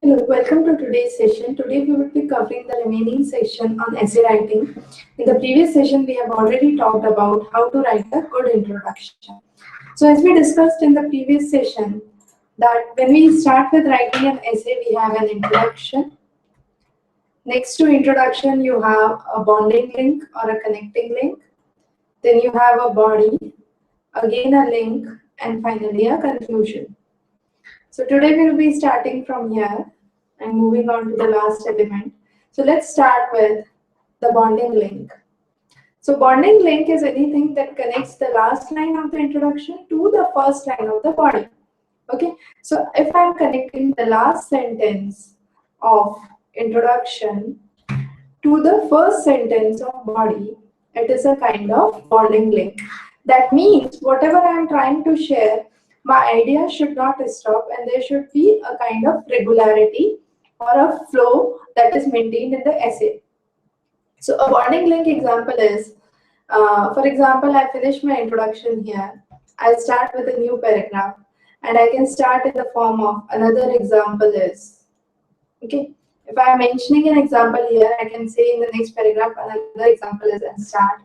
Hello, welcome to today's session. Today we will be covering the remaining section on essay writing. In the previous session, we have already talked about how to write a good introduction. So as we discussed in the previous session, that when we start with writing an essay, we have an introduction. Next to introduction, you have a bonding link or a connecting link. Then you have a body, again a link, and finally a conclusion. So today we will be starting from here and moving on to the last element. So let's start with the bonding link. So bonding link is anything that connects the last line of the introduction to the first line of the body. Okay, so if I'm connecting the last sentence of introduction to the first sentence of body, it is a kind of bonding link. That means whatever I'm trying to share, my idea should not stop and there should be a kind of regularity or a flow that is maintained in the essay. So a bonding link example is, for example, I finish my introduction here. I'll start with a new paragraph and I can start in the form of another example is. Okay, if I'm mentioning an example here, I can say in the next paragraph another example is and start.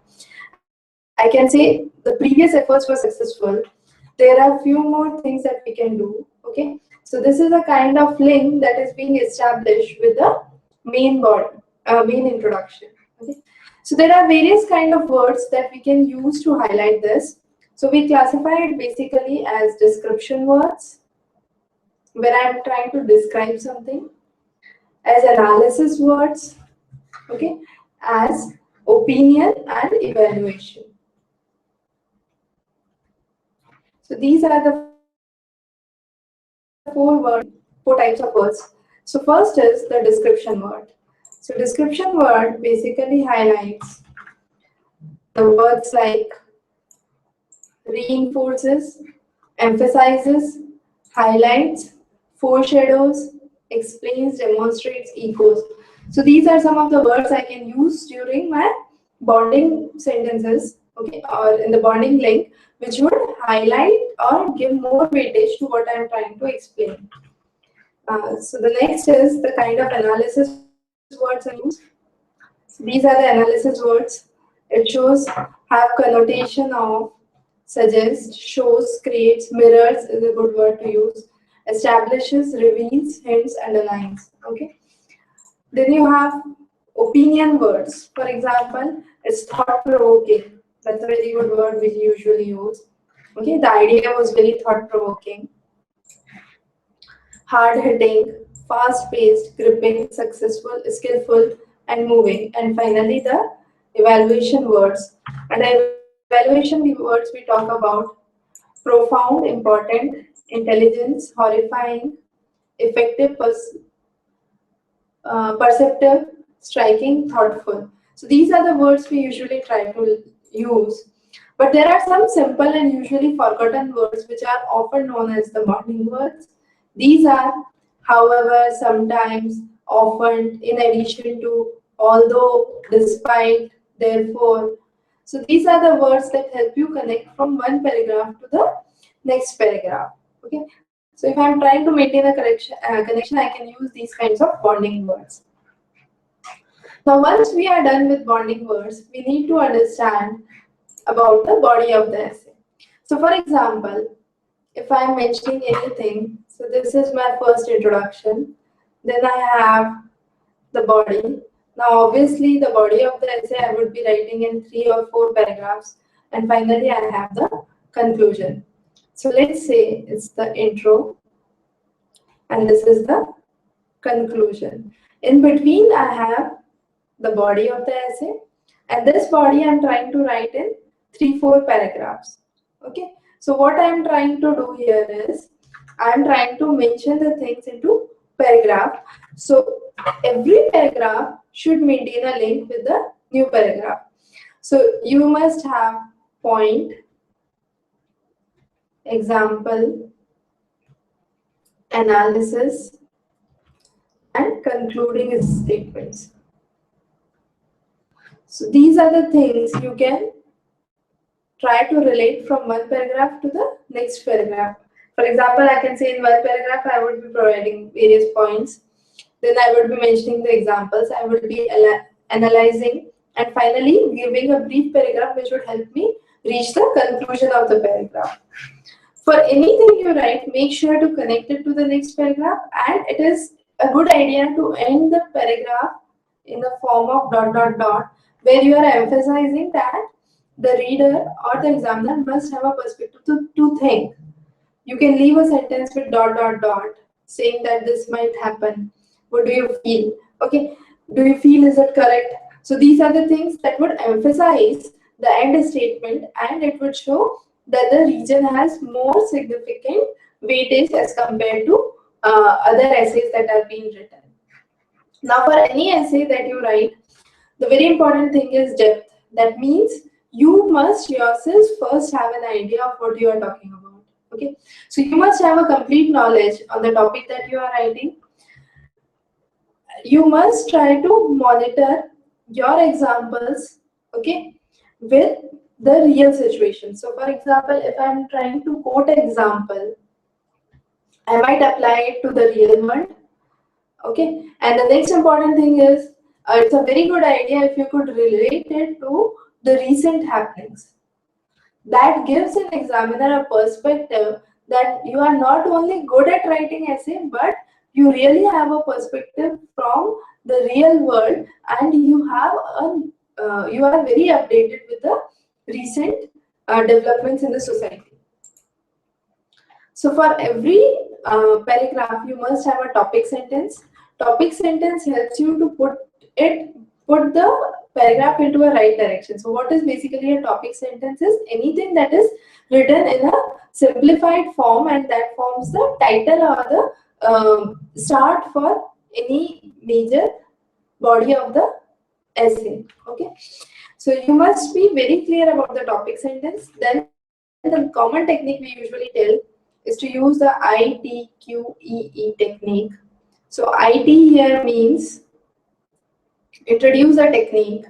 I can say the previous efforts were successful. There are few more things that we can do. Okay, so this is a kind of link that is being established with the main body, main introduction. Okay, so there are various kind of words that we can use to highlight this. So we classify it basically as description words, where I'm trying to describe something, as analysis words, okay, as opinion and evaluation. So these are the four types of words. So first is the description word. So description word basically highlights the words like reinforces, emphasizes, highlights, foreshadows, explains, demonstrates, echoes. So these are some of the words I can use during my bonding sentences, okay, or in the bonding link, which would highlight or give more weightage to what I'm trying to explain. So the next is the kind of analysis words I use. So these are the analysis words. It shows, have connotation of, suggests, shows, creates, mirrors is a good word to use, establishes, reveals, hints, underlines. Okay. Then you have opinion words. For example, it's thought-provoking. That's a very good word we usually use. Okay, the idea was very thought-provoking. Hard-hitting, fast-paced, gripping, successful, skillful, and moving. And finally, the evaluation words. And evaluation words we talk about profound, important, intelligence, horrifying, effective, perceptive, striking, thoughtful. So these are the words we usually try to use. But there are some simple and usually forgotten words which are often known as the bonding words. These are, however, sometimes, often, in addition to, although, despite, therefore. So these are the words that help you connect from one paragraph to the next paragraph. Okay. So if I'm trying to maintain a connection, I can use these kinds of bonding words. Now, once we are done with bonding words, we need to understand about the body of the essay. So for example, if I'm mentioning anything, so this is my first introduction, then I have the body. Now obviously the body of the essay I would be writing in 3 or 4 paragraphs, and finally I have the conclusion. So let's say it's the intro and this is the conclusion. In between I have the body of the essay, and this body I'm trying to write in 3-4 paragraphs. Okay, so what I'm trying to do here is I'm trying to mention the things into paragraph. So every paragraph should maintain a link with the new paragraph. So you must have point, example, analysis, and concluding statements. So these are the things you can try to relate from one paragraph to the next paragraph. For example, I can say in one paragraph I would be providing various points. Then I would be mentioning the examples. I would be analyzing, and finally giving a brief paragraph which would help me reach the conclusion of the paragraph. For anything you write, make sure to connect it to the next paragraph, and it is a good idea to end the paragraph in the form of dot dot dot, where you are emphasizing that the reader or the examiner must have a perspective to think. You can leave a sentence with dot dot dot, saying that this might happen. What do you feel? Okay, do you feel, is it correct? So these are the things that would emphasize the end statement, and it would show that the region has more significant weightage as compared to other essays that are being written. Now, for any essay that you write, the very important thing is depth. That means you must yourself first have an idea of what you are talking about. Okay, so you must have a complete knowledge on the topic that you are writing. You must try to monitor your examples, okay, with the real situation. So for example, if I'm trying to quote an example, I might apply it to the real world. Okay, and the next important thing is, it's a very good idea if you could relate it to the recent happenings. That gives an examiner a perspective that you are not only good at writing essay, but you really have a perspective from the real world, and you have you are very updated with the recent developments in the society. So for every paragraph, you must have a topic sentence. Topic sentence helps you to put the paragraph into a right direction. So what is basically a topic sentence is anything that is written in a simplified form, and that forms the title or the start for any major body of the essay. Okay, so you must be very clear about the topic sentence. Then the common technique we usually tell is to use the ITQEE technique. So IT here means introduce a technique.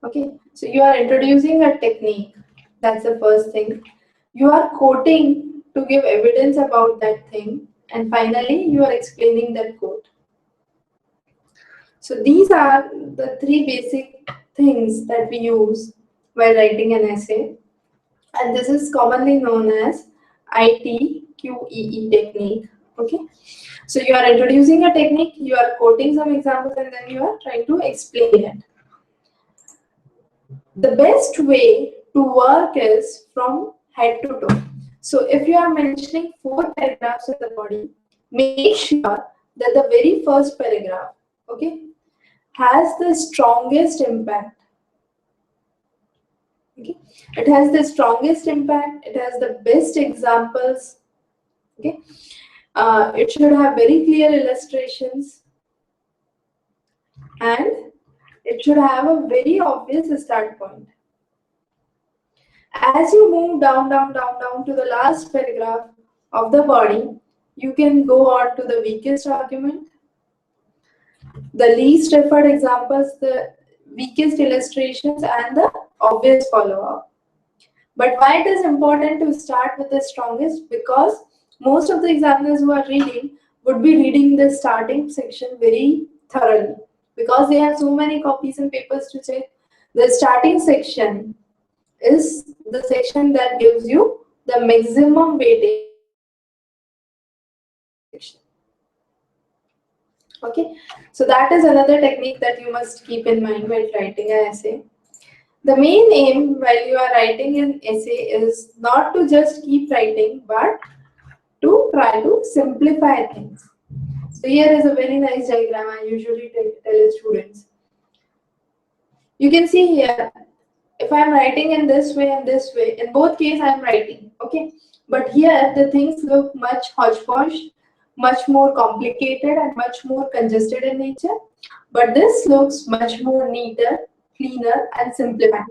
Okay, so you are introducing a technique. That's the first thing. You are quoting to give evidence about that thing, and finally you are explaining that quote. So these are the three basic things that we use while writing an essay, and this is commonly known as ITQEE technique. Okay, so you are introducing a technique, you are quoting some examples, and then you are trying to explain it. The best way to work is from head to toe. So if you are mentioning 4 paragraphs in the body, make sure that the very first paragraph, okay, has the strongest impact. Okay, it has the strongest impact. It has the best examples. Okay, it should have very clear illustrations, and it should have a very obvious start point. As you move down to the last paragraph of the body, you can go on to the weakest argument, the least referred examples, the weakest illustrations, and the obvious follow-up. But why it is important to start with the strongest? Because most of the examiners who are reading would be reading the starting section very thoroughly, because they have so many copies and papers to check. The starting section is the section that gives you the maximum weightage section. Okay, so that is another technique that you must keep in mind while writing an essay. The main aim while you are writing an essay is not to just keep writing, but to try to simplify things. So here is a very nice diagram I usually tell students. You can see here, if I am writing in this way and this way, in both cases I am writing, okay? But here the things look much hodgepodge, much more complicated, and much more congested in nature. But this looks much more neater, cleaner, and simplified.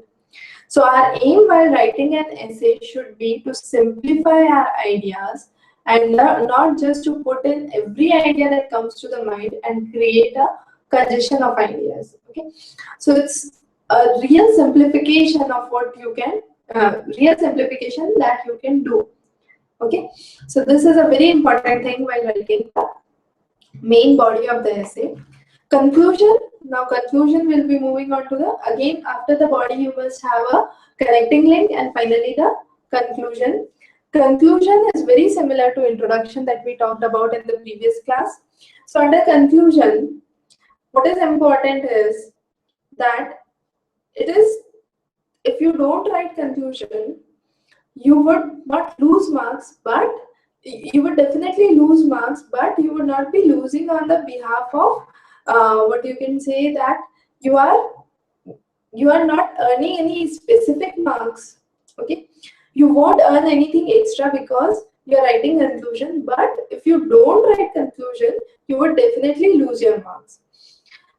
So our aim while writing an essay should be to simplify our ideas, and not just to put in every idea that comes to the mind and create a congestion of ideas. Okay, so it's a real simplification of what you can, real simplification that you can do. Okay, so this is a very important thing while writing the main body of the essay. Conclusion. Now conclusion will be moving on to the, again after the body you must have a connecting link, and finally the conclusion. Conclusion is very similar to introduction that we talked about in the previous class. So under conclusion, what is important is that it is, if you don't write conclusion, you would not lose marks, but you would definitely lose marks, but you would not be losing on the behalf of what you can say, that you are not earning any specific marks. Okay, you won't earn anything extra because you're writing conclusion, but if you don't write conclusion, you would definitely lose your marks.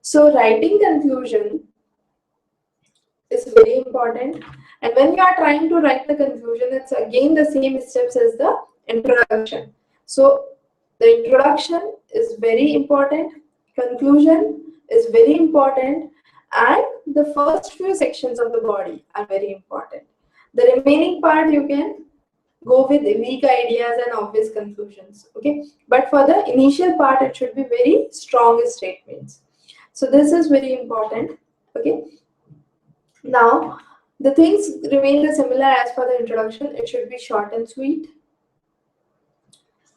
So writing conclusion is very important, and when you are trying to write the conclusion, it's again the same steps as the introduction. So the introduction is very important, conclusion is very important, and the first few sections of the body are very important. The remaining part you can go with weak ideas and obvious conclusions. Okay, but for the initial part it should be very strong statements. So this is very important. Okay, now, the things remain the similar as for the introduction. It should be short and sweet.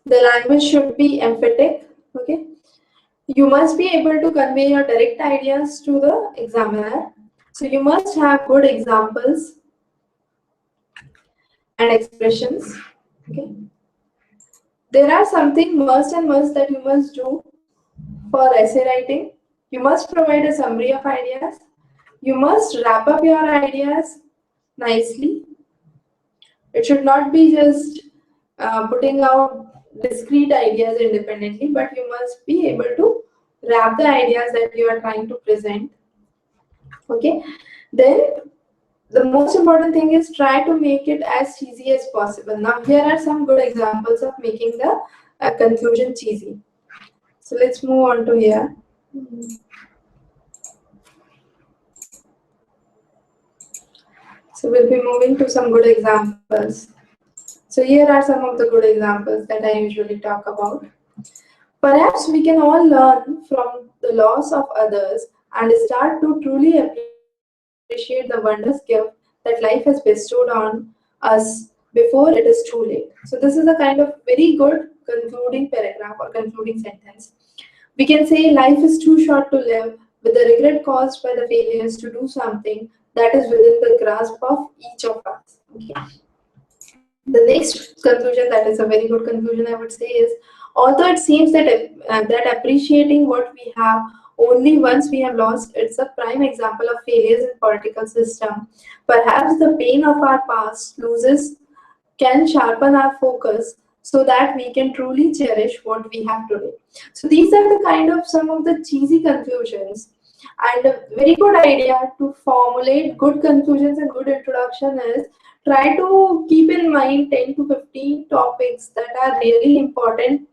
The language should be emphatic. Okay. You must be able to convey your direct ideas to the examiner. So you must have good examples and expressions. Okay. There are something must that you must do for essay writing. You must provide a summary of ideas. You must wrap up your ideas nicely. It should not be just putting out discrete ideas independently, but you must be able to wrap the ideas that you are trying to present. Okay, then the most important thing is try to make it as cheesy as possible. Now here are some good examples of making the conclusion cheesy. So let's move on to here. So we'll be moving to some good examples. So here are some of the good examples that I usually talk about. Perhaps we can all learn from the loss of others and start to truly appreciate the wondrous gift that life has bestowed on us before it is too late. So this is a kind of very good concluding paragraph or concluding sentence. We can say life is too short to live with the regret caused by the failures to do something that is within the grasp of each of us. Okay. The next conclusion, that is a very good conclusion, I would say, is although it seems that that appreciating what we have only once we have lost, it's a prime example of failures in political system. Perhaps the pain of our past loses can sharpen our focus so that we can truly cherish what we have today. So these are the kind of some of the cheesy conclusions, and a very good idea to formulate good conclusions and good introduction is try to keep in mind 10 to 15 topics that are really important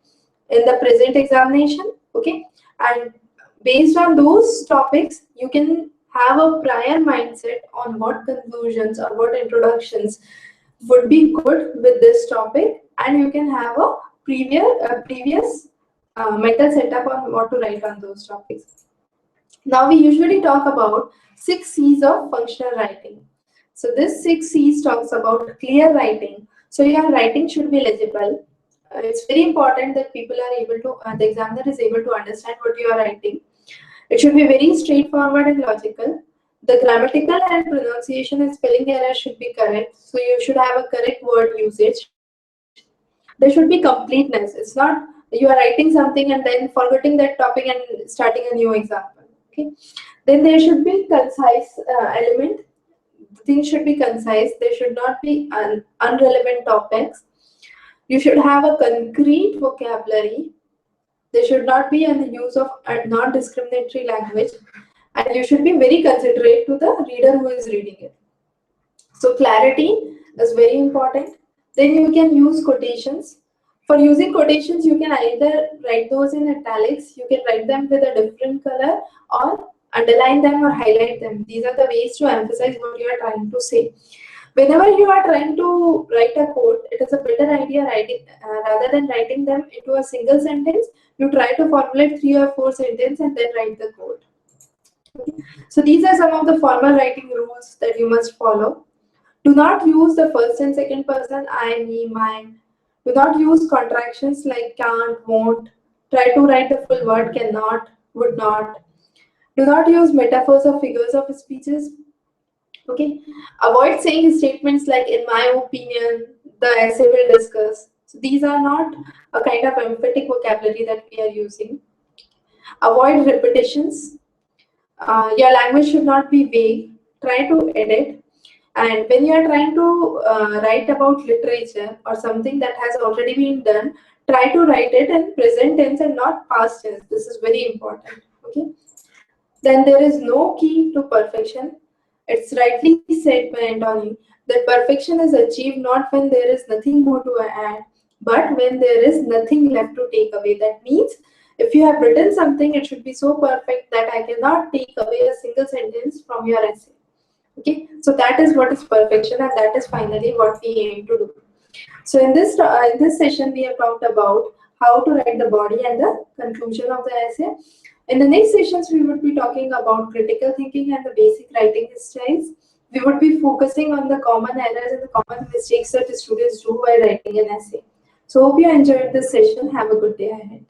in the present examination. Okay, and based on those topics you can have a prior mindset on what conclusions or what introductions would be good with this topic, and you can have a previous mental setup on what to write on those topics. Now we usually talk about 6 C's of functional writing. So this 6 C's talks about clear writing. So your writing should be legible. It's very important that people are able to, the examiner is able to understand what you are writing. It should be very straightforward and logical. The grammatical and pronunciation and spelling errors should be correct. So you should have a correct word usage. There should be completeness. It's not you are writing something and then forgetting that topic and starting a new example. Okay. Then there should be concise element. Things should be concise. There should not be unrelevant topics. You should have a concrete vocabulary. There should not be an use of non-discriminatory language, and you should be very considerate to the reader who is reading it. So clarity is very important. Then you can use quotations. For using quotations, you can either write those in italics, you can write them with a different color, or underline them or highlight them. These are the ways to emphasize what you are trying to say. Whenever you are trying to write a quote, it is a better idea writing rather than writing them into a single sentence. You try to formulate 3 or 4 sentences and then write the quote. Okay. So these are some of the formal writing rules that you must follow. Do not use the first and second person, I, me, mine. Do not use contractions like can't, won't. Try to write the full word cannot, would not. Do not use metaphors or figures of speeches. Okay. Avoid saying statements like in my opinion, the essay will discuss. So these are not a kind of emphatic vocabulary that we are using. Avoid repetitions. Your language should not be vague. Try to edit. And when you are trying to write about literature or something that has already been done, try to write it in present tense and not past tense. This is very important. Okay. Then there is no key to perfection. It's rightly said by Antony that perfection is achieved not when there is nothing more to add, but when there is nothing left to take away. That means if you have written something, it should be so perfect that I cannot take away a single sentence from your essay. Okay, so that is what is perfection, and that is finally what we aim to do. So in this session, we have talked about how to write the body and the conclusion of the essay. In the next sessions, we would be talking about critical thinking and the basic writing styles. We would be focusing on the common errors and the common mistakes that the students do while writing an essay. So hope you enjoyed this session. Have a good day ahead.